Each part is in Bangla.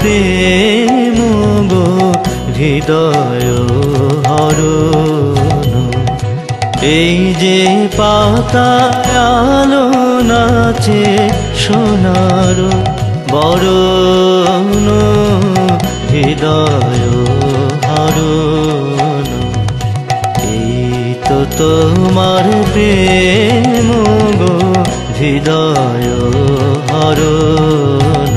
প্রেম গো হৃদয় হরণ। এই যে পাতায় আলো নাচে সোনার বরণ হৃদয় হরণ। এই তো তোমার প্রেম গো হৃদয় হরণ।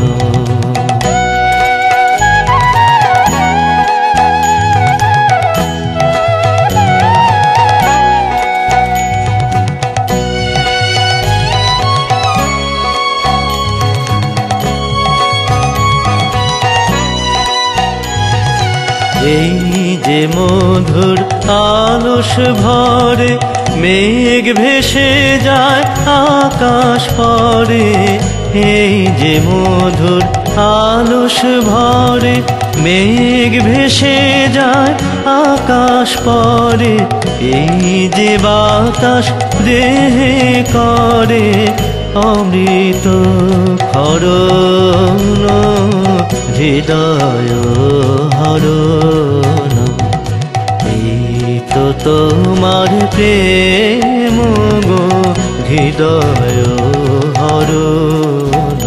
এই যে মধুর আলস ভরে মেঘ ভেসে যায় আকাশ পরে। এই যে মধুর আলস ভরে মেঘ ভেসে যায় আকাশ পরে। এই যে বাতাস দেহে করে অমৃত ক্ষরণ হৃদয় হরণ। এই তো তোমার প্রেম গো হৃদয় হরণ।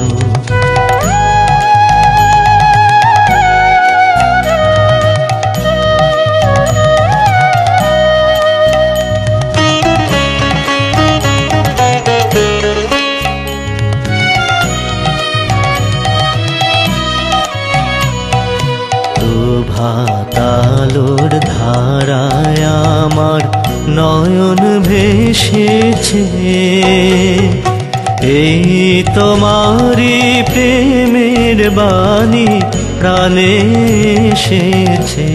ভাতালোর ধারায় আমার নয়ন ভেসেছে। এই তোমারি প্রেমের বাণী প্রাণে এসেছে।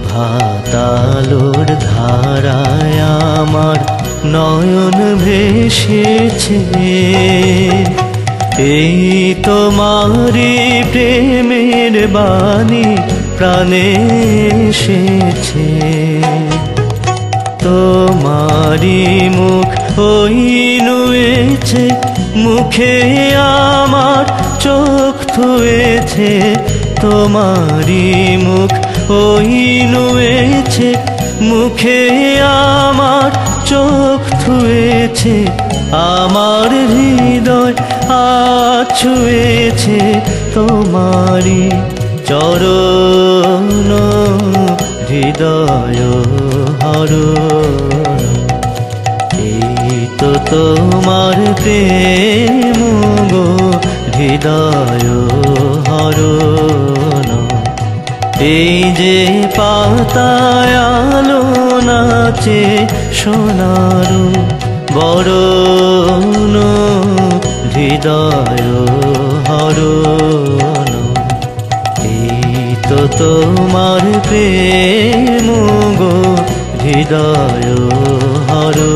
ভাতালোর ধারায় আমার নয়ন ভেসেছে। এই তোমারি প্রেমের বাণী প্রাণে এসেছে। তোমারি মুখ ওই নুয়েছে মুখে আমার চোখ ধুয়েছে। তোমারি মুখ ওই নুয়েছে মুখে আমার চোখ ধুয়েছে। আমার হৃদয় ছুঁয়েছে তোমারি চরণ হৃদয় হরণ। এই তো তোমার প্রেম গো হৃদয় হরণ। এই যে পাতায় আলো নাচে সোনার বরণ হৃদয় হরণ। এই তো তোমার প্রেম গো হৃদয় হরণ।